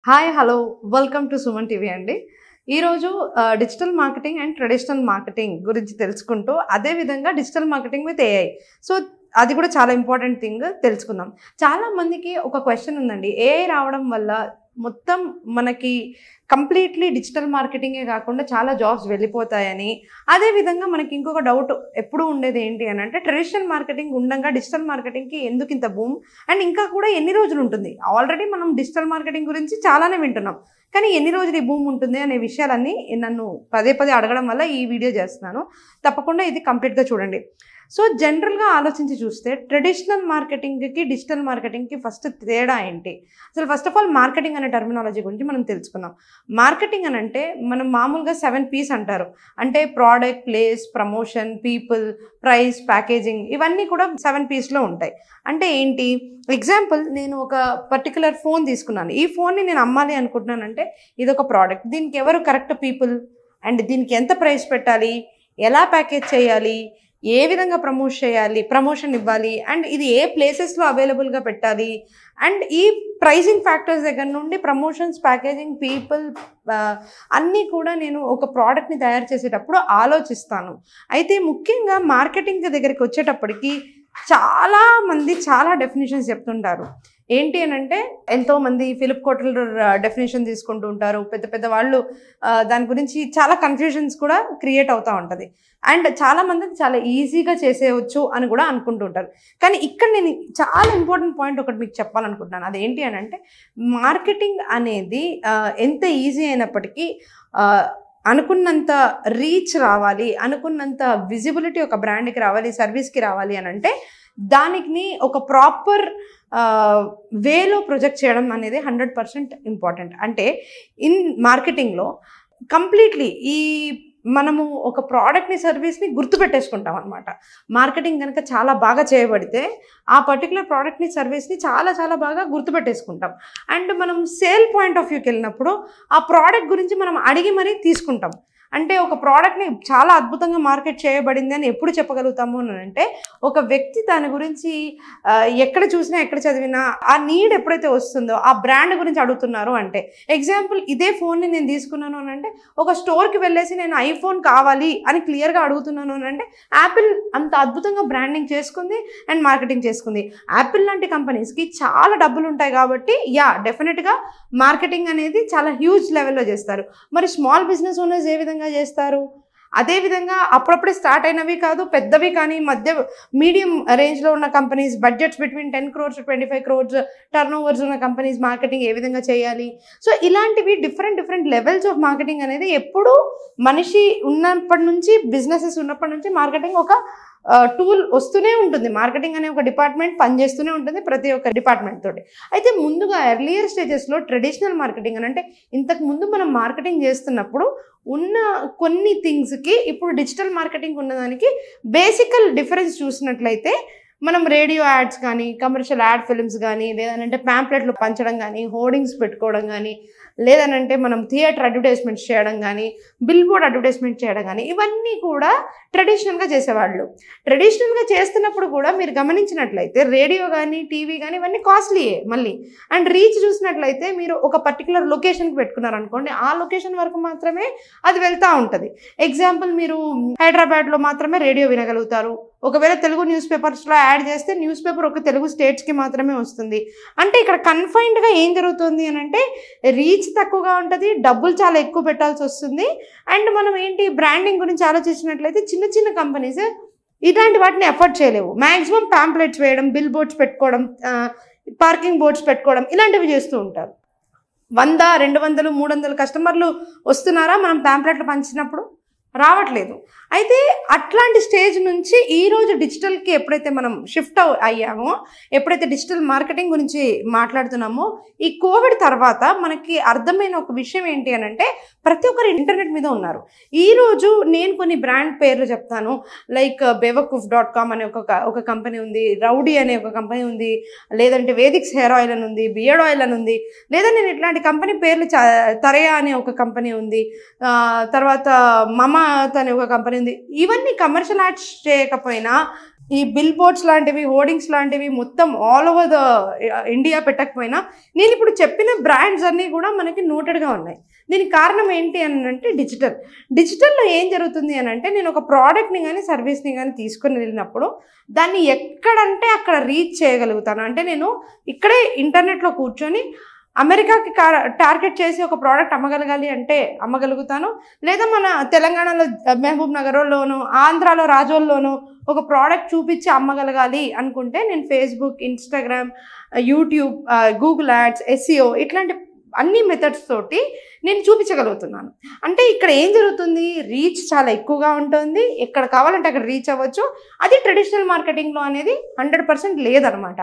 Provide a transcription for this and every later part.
Hi hello welcome to Suman TV అండి. ఈరోజు digital marketing and traditional marketing గురించి తెలుసుకుంటూ అదేవిధంగా digital marketing with AI. So అది కూడా చాలా ఇంపార్టెంట్ థింగ్ తెలుసుకుందాం. చాలామందికి ఒక క్వశ్చన్ ఉందండి. ఏఐ రావడం వల్ల మొత్తం మనకి కంప్లీట్లీ డిజిటల్ మార్కెటింగే కాకుండా చాలా జాబ్స్ వెళ్ళిపోతాయని, అదేవిధంగా మనకి ఇంకొక డౌట్ ఎప్పుడు ఉండేది ఏంటి అని అంటే, ట్రెడిషనల్ మార్కెటింగ్ ఉండగా డిజిటల్ మార్కెటింగ్కి ఎందుకు ఇంత బూమ్ అండ్ ఇంకా కూడా ఎన్ని రోజులు ఉంటుంది. ఆల్రెడీ మనం డిజిటల్ మార్కెటింగ్ గురించి చాలానే వింటున్నాం, కానీ ఎన్ని రోజులు ఈ భూమి ఉంటుంది అనే విషయాలన్నీ నన్ను పదే పదే అడగడం వల్ల ఈ వీడియో చేస్తున్నాను. తప్పకుండా ఇది కంప్లీట్గా చూడండి. సో జనరల్గా ఆలోచించి చూస్తే ట్రెడిషనల్ మార్కెటింగ్కి డిజిటల్ మార్కెటింగ్కి ఫస్ట్ తేడా ఏంటి? అసలు ఫస్ట్ ఆఫ్ ఆల్ మార్కెటింగ్ అనే టర్మినాలజీ గురించి మనం తెలుసుకుందాం. మార్కెటింగ్ అని అంటే మనం మామూలుగా 7 P's అంటారు. అంటే product, place, promotion, people, price, packaging, ఇవన్నీ కూడా 7 P'sలో ఉంటాయి. అంటే ఏంటి? ఎగ్జాంపుల్, నేను ఒక పర్టికులర్ ఫోన్ తీసుకున్నాను. ఈ ఫోన్ని నేను అమ్మాలి అనుకుంటున్నానంటే ఇది ఒక ప్రోడక్ట్. దీనికి ఎవరు కరెక్ట్ పీపుల్ అండ్ దీనికి ఎంత ప్రైస్ పెట్టాలి, ఎలా ప్యాకేజ్ చేయాలి, ఏ విధంగా ప్రమోషన్ ఇవ్వాలి, అండ్ ఇది ఏ ప్లేసెస్లో అవైలబుల్గా పెట్టాలి, అండ్ ఈ ప్రైసింగ్ ఫ్యాక్టర్స్ దగ్గర నుండి ప్రమోషన్స్, ప్యాకేజింగ్, పీపుల్ అన్నీ కూడా నేను ఒక ప్రోడక్ట్ని తయారు చేసేటప్పుడు ఆలోచిస్తాను. అయితే ముఖ్యంగా మార్కెటింగ్ దగ్గరికి వచ్చేటప్పటికి చాలామంది చాలా డెఫినేషన్స్ చెప్తుంటారు. ఏంటి అని అంటే, ఎంతోమంది ఫిలిప్ కోట్లర్ డెఫినేషన్ తీసుకుంటూ ఉంటారు. పెద్ద పెద్ద వాళ్ళు దాని గురించి చాలా కన్ఫ్యూజన్స్ కూడా క్రియేట్ అవుతూ ఉంటుంది. అండ్ చాలామంది చాలా ఈజీగా చేసేయచ్చు అని కూడా అనుకుంటూ ఉంటారు. కానీ ఇక్కడ నేను చాలా ఇంపార్టెంట్ పాయింట్ ఒకటి మీకు చెప్పాలనుకుంటున్నాను. అదేంటి అని అంటే, మార్కెటింగ్ అనేది ఎంత ఈజీ అయినప్పటికీ అనుకున్నంత రీచ్ రావాలి, అనుకున్నంత విజిబిలిటీ ఒక బ్రాండ్కి రావాలి, సర్వీస్కి రావాలి అని అంటే దానికి ఒక ప్రాపర్ వేలో ప్రొజెక్ట్ చేయడం అనేది 100% ఇంపార్టెంట్. అంటే ఇన్ మార్కెటింగ్లో కంప్లీట్లీ మనము ఒక ప్రోడక్ట్ని, సర్వీస్ని గుర్తుపెట్టేసుకుంటాం అనమాట. మార్కెటింగ్ కనుక చాలా బాగా చేయబడితే ఆ పర్టికులర్ ప్రోడక్ట్ని, సర్వీస్ని చాలా చాలా బాగా గుర్తుపెట్టేసుకుంటాం. అండ్ మనం సేల్ పాయింట్ ఆఫ్ వ్యూకి వెళ్ళినప్పుడు ఆ ప్రోడక్ట్ గురించి మనం అడిగి మరీ తీసుకుంటాం. అంటే ఒక ప్రోడక్ట్ని చాలా అద్భుతంగా మార్కెట్ చేయబడింది అని ఎప్పుడు చెప్పగలుగుతాము అని అంటే, ఒక వ్యక్తి దాని గురించి ఎక్కడ చూసినా, ఎక్కడ చదివినా ఆ నీడ్ ఎప్పుడైతే వస్తుందో ఆ బ్రాండ్ గురించి అడుగుతున్నారు అంటే. ఎగ్జాంపుల్, ఇదే ఫోన్ని నేను తీసుకున్నాను అని అంటే, ఒక స్టోర్కి వెళ్ళేసి నేను ఐఫోన్ కావాలి అని క్లియర్గా అడుగుతున్నాను అని అంటే, యాపిల్ అంత అద్భుతంగా బ్రాండింగ్ చేసుకుంది అండ్ మార్కెటింగ్ చేసుకుంది. యాపిల్ లాంటి కంపెనీస్కి చాలా డబ్బులు ఉంటాయి కాబట్టి డెఫినెట్గా మార్కెటింగ్ అనేది చాలా హ్యూజ్ లెవెల్లో చేస్తారు. మరి స్మాల్ బిజినెస్ ఓనర్స్ ఏ విధంగా చేస్తారు? అదేవిధంగా అప్పుడప్పుడే స్టార్ట్ అయినవి కాదు, పెద్దవి కానీ మధ్య మీడియం రేంజ్లో ఉన్న companies, budgets between 10 crores to 25 crores turn overs ఉన్న కంపెనీస్ మార్కెటింగ్ ఏ విధంగా చేయాలి? సో ఇలాంటివి డిఫరెంట్ లెవెల్స్ ఆఫ్ మార్కెటింగ్ అనేది ఎప్పుడు మనిషి ఉన్నప్పటి నుంచి, బిజినెసెస్ ఉన్నప్పటి నుంచి మార్కెటింగ్ ఒక టూల్ వస్తూనే ఉంటుంది. మార్కెటింగ్ అనే ఒక డిపార్ట్మెంట్ పనిచేస్తూనే ఉంటుంది ప్రతి ఒక్క డిపార్ట్మెంట్ తోటి. అయితే ముందుగా ఎర్లియర్ స్టేజెస్లో ట్రెడిషనల్ మార్కెటింగ్ అని అంటే, ఇంతకు ముందు మనం మార్కెటింగ్ చేస్తున్నప్పుడు ఉన్న కొన్ని థింగ్స్కి ఇప్పుడు డిజిటల్ మార్కెటింగ్ ఉన్నదానికి బేసికల్ డిఫరెన్స్ చూసినట్లయితే, మనం రేడియో యాడ్స్ కానీ, కమర్షియల్ యాడ్ ఫిల్మ్స్ కానీ, లేదనంటే ప్యాంప్లెట్లు పంచడం కానీ, హోర్డింగ్స్ పెట్టుకోవడం కానీ, లేదనంటే మనం థియేటర్ అడ్వర్టైజ్మెంట్స్ చేయడం కానీ, బిల్ బోర్డ్ అడ్వర్టైజ్మెంట్ చేయడం కానీ, ఇవన్నీ కూడా ట్రెడిషనల్గా చేసేవాళ్ళు. ట్రెడిషనల్గా చేస్తున్నప్పుడు కూడా మీరు గమనించినట్లయితే రేడియో కానీ, టీవీ కానీ ఇవన్నీ కాస్ట్లీయే మళ్ళీ. అండ్ రీచ్ చూసినట్లయితే మీరు ఒక పర్టికులర్ లొకేషన్కి పెట్టుకున్నారనుకోండి, ఆ లొకేషన్ వరకు మాత్రమే అది వెళ్తూ ఉంటుంది. ఎగ్జాంపుల్, మీరు హైదరాబాద్లో మాత్రమే రేడియో వినగలుగుతారు. ఒకవేళ తెలుగు న్యూస్ పేపర్స్లో యాడ్ చేస్తే న్యూస్ పేపర్ ఒక తెలుగు స్టేట్స్కి మాత్రమే వస్తుంది. అంటే ఇక్కడ కన్ఫైన్డ్గా ఏం జరుగుతుంది అని అంటే, రీచ్ తక్కువగా ఉంటుంది, డబ్బులు చాలా ఎక్కువ పెట్టాల్సి వస్తుంది. అండ్ మనం బ్రాండింగ్ గురించి ఆలోచించినట్లయితే చిన్న చిన్న కంపెనీస్ ఇలాంటి వాటిని ఎఫర్ట్ చేయలేవు. మ్యాక్సిమం ప్యాంప్లెట్స్ వేయడం, బిల్ బోర్డ్స్ పెట్టుకోవడం, పార్కింగ్ బోర్డ్స్ పెట్టుకోవడం, ఇలాంటివి చేస్తూ ఉంటారు. 100, 200, 300 కస్టమర్లు వస్తున్నారా మనం ప్యాంప్లెట్లు పంచినప్పుడు? రావట్లేదు. అయితే అట్లాంటి స్టేజ్ నుంచి ఈరోజు డిజిటల్కి ఎప్పుడైతే మనం షిఫ్ట్ అయ్యామో, ఎప్పుడైతే డిజిటల్ మార్కెటింగ్ గురించి మాట్లాడుతున్నామో, ఈ కోవిడ్ తర్వాత మనకి అర్థమైన ఒక విషయం ఏంటి అని అంటే, ప్రతి ఒక్కరు ఇంటర్నెట్ మీద ఉన్నారు. ఈరోజు నేను కొన్ని బ్రాండ్ పేర్లు చెప్తాను. లైక్ bewakuf.com అనే ఒక కంపెనీ ఉంది, రౌడీ అనే ఒక కంపెనీ ఉంది, లేదంటే వేదిక్స్ హెయిర్ ఆయిల్ అని ఉంది, బియర్డ్ ఆయిల్ అని ఉంది, లేదా నేను ఇట్లాంటి కంపెనీ పేర్లు తరయా అనే ఒక కంపెనీ ఉంది, తర్వాత మమా అనే ఒక కంపెనీ ఉంది. ఇవన్నీ కమర్షియల్ యాడ్స్ చేయకపోయినా ఈ బిల్ బోర్డ్స్ లాంటివి, హోర్డింగ్స్ లాంటివి మొత్తం ఆల్ ఓవర్ ద ఇండియా పెట్టకపోయినా నేను ఇప్పుడు చెప్పిన బ్రాండ్స్ అన్నీ కూడా మనకి నోటెడ్గా ఉన్నాయి. దీనికి కారణం ఏంటి అని అంటే డిజిటల్లో ఏం జరుగుతుంది అని అంటే, నేను ఒక ప్రోడక్ట్ని కానీ సర్వీస్ని కానీ తీసుకొని వెళ్ళినప్పుడు దాన్ని ఎక్కడంటే అక్కడ రీచ్ చేయగలుగుతాను. అంటే నేను ఇక్కడే ఇంటర్నెట్లో కూర్చొని అమెరికాకి టార్గెట్ చేసి ఒక ప్రోడక్ట్ అమ్మగలగాలి అంటే అమ్మగలుగుతాను. లేదా మన తెలంగాణలో మహబూబ్ నగర్లోనూ, ఆంధ్రాలో రాజోల్లోనూ ఒక ప్రోడక్ట్ చూపించి అమ్మగలగాలి అనుకుంటే నేను Facebook, Instagram, YouTube, Google ads, SEO ఇట్లాంటి అన్ని మెథడ్స్ తోటి నేను చూపించగలుగుతున్నాను. అంటే ఇక్కడ ఏం జరుగుతుంది, రీచ్ చాలా ఎక్కువగా ఉంటుంది. ఎక్కడ కావాలంటే అక్కడ రీచ్ అవ్వచ్చు. అది ట్రెడిషనల్ మార్కెటింగ్లో అనేది 100% లేదనమాట.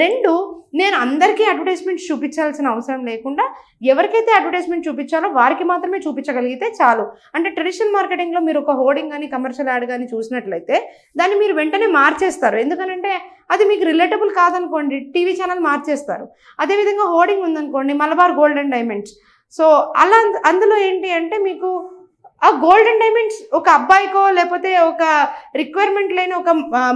రెండు, నేను అందరికీ అడ్వర్టైజ్మెంట్ చూపించాల్సిన అవసరం లేకుండా ఎవరికైతే అడ్వర్టైజ్మెంట్ చూపించాలో వారికి మాత్రమే చూపించగలిగితే చాలు. అంటే ట్రెడిషనల్ మార్కెటింగ్లో మీరు ఒక హోర్డింగ్ కానీ కమర్షియల్ యాడ్ కానీ చూసినట్లయితే దాన్ని మీరు వెంటనే మార్చేస్తారు. ఎందుకంటే అది మీకు రిలేటబుల్ కాదనుకోండి, టీవీ ఛానల్ మార్చేస్తారు. అదేవిధంగా హోర్డింగ్ ఉందనుకోండి, Malabar gold and diamonds. So అలా అందులో ఏంటి అంటే మీకు ఆ గోల్డ్ అండ్ డైమండ్స్ ఒక అబ్బాయికో లేకపోతే ఒక రిక్వైర్మెంట్ లేని ఒక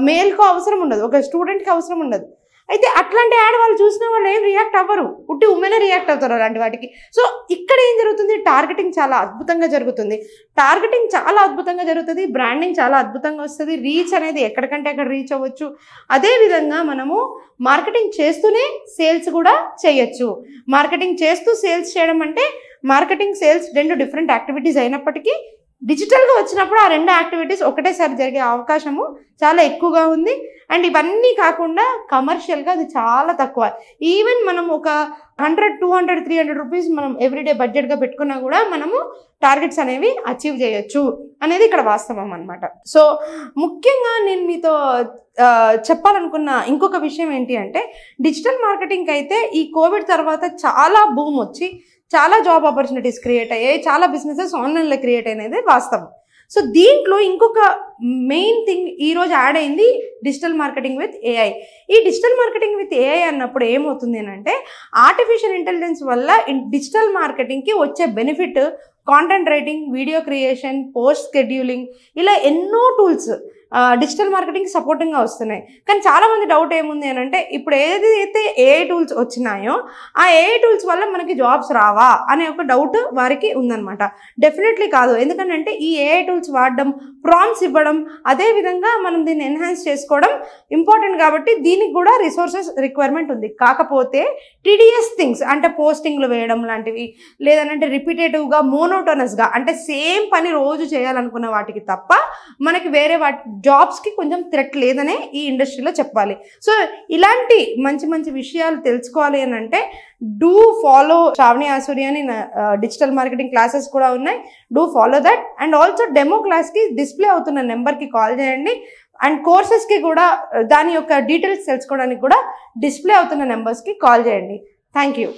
మేల్కో అవసరం ఉండదు, ఒక స్టూడెంట్కి అవసరం ఉండదు. అయితే అట్లాంటి యాడ్ వాళ్ళు చూసిన వాళ్ళు ఏం రియాక్ట్ అవ్వరు, ఉట్టి ఉమెనే రియాక్ట్ అవుతారు అలాంటి వాటికి. సో ఇక్కడ ఏం జరుగుతుంది, టార్గెటింగ్ చాలా అద్భుతంగా జరుగుతుంది. బ్రాండింగ్ చాలా అద్భుతంగా వస్తుంది. రీచ్ అనేది ఎక్కడికంటే అక్కడ రీచ్ అవ్వచ్చు. అదేవిధంగా మనము మార్కెటింగ్ చేస్తూనే సేల్స్ కూడా చేయొచ్చు. మార్కెటింగ్ చేస్తూ సేల్స్ చేయడం అంటే మార్కెటింగ్, సేల్స్ 2 డిఫరెంట్ యాక్టివిటీస్ అయినప్పటికీ డిజిటల్గా వచ్చినప్పుడు ఆ 2 యాక్టివిటీస్ ఒకటేసారి జరిగే అవకాశము చాలా ఎక్కువగా ఉంది. అండ్ ఇవన్నీ కాకుండా కమర్షియల్గా అది చాలా తక్కువ. ఈవెన్ మనం ఒక 100, 200, 300 రూపీస్ మనం ఎవ్రీడే బడ్జెట్గా పెట్టుకున్నా కూడా మనము టార్గెట్స్ అనేవి అచీవ్ చేయొచ్చు అనేది ఇక్కడ వాస్తవం అనమాట. సో ముఖ్యంగా నేను మీతో చెప్పాలనుకున్న ఇంకొక విషయం ఏంటి అంటే, డిజిటల్ మార్కెటింగ్కి అయితే ఈ కోవిడ్ తర్వాత చాలా బూమ్ వచ్చి చాలా జాబ్ ఆపర్చునిటీస్ క్రియేట్ అయ్యాయి, చాలా బిజినెసెస్ ఆన్లైన్లో క్రియేట్ అయినది వాస్తవం. సో దీంట్లో ఇంకొక మెయిన్ థింగ్ ఈరోజు యాడ్ అయింది డిజిటల్ మార్కెటింగ్ విత్ AI. ఈ డిజిటల్ మార్కెటింగ్ విత్ AI అన్నప్పుడు ఏమవుతుంది అంటే, ఆర్టిఫిషియల్ ఇంటెలిజెన్స్ వల్ల డిజిటల్ మార్కెటింగ్కి వచ్చే benefit content writing, video creation, post scheduling, ఇలా ఎన్నో టూల్స్ డిజిటల్ మార్కెటింగ్ సపోర్టింగ్గా వస్తున్నాయి. కానీ చాలామంది డౌట్ ఏముంది అని అంటే, ఇప్పుడు ఏదైతే AI టూల్స్ వచ్చినాయో ఆ AI టూల్స్ వల్ల మనకి జాబ్స్ రావా అనే ఒక డౌట్ వారికి ఉందన్నమాట. డెఫినెట్లీ కాదు. ఎందుకంటే ఈ AI టూల్స్ వాడడం, ప్రాంప్ట్స్ ఇవ్వడం, అదేవిధంగా మనం దీన్ని ఎన్హాన్స్ చేసుకోవడం ఇంపార్టెంట్ కాబట్టి దీనికి కూడా రిసోర్సెస్ రిక్వైర్మెంట్ ఉంది. కాకపోతే TDS థింగ్స్ అంటే పోస్టింగ్లు వేయడం లాంటివి, లేదంటే రిపీటేటివ్గా, మోనోటోనస్గా అంటే సేమ్ పని రోజు చేయాలనుకున్న వాటికి తప్ప మనకి వేరే జాబ్స్కి కొంచెం థ్రెట్ లేదనే ఈ ఇండస్ట్రీలో చెప్పాలి. సో ఇలాంటి మంచి మంచి విషయాలు తెలుసుకోవాలి అని అంటే డూ ఫాలో శ్రావణి ఆసూరి అని డిజిటల్ మార్కెటింగ్ క్లాసెస్ కూడా ఉన్నాయి. Do follow that. And also demo క్లాస్కి డిస్ప్లే అవుతున్న నెంబర్కి కాల్ చేయండి. అండ్ కోర్సెస్కి కూడా దాని యొక్క డీటెయిల్స్ తెలుసుకోవడానికి కూడా డిస్ప్లే అవుతున్న నెంబర్స్కి కాల్ చేయండి. Thank you.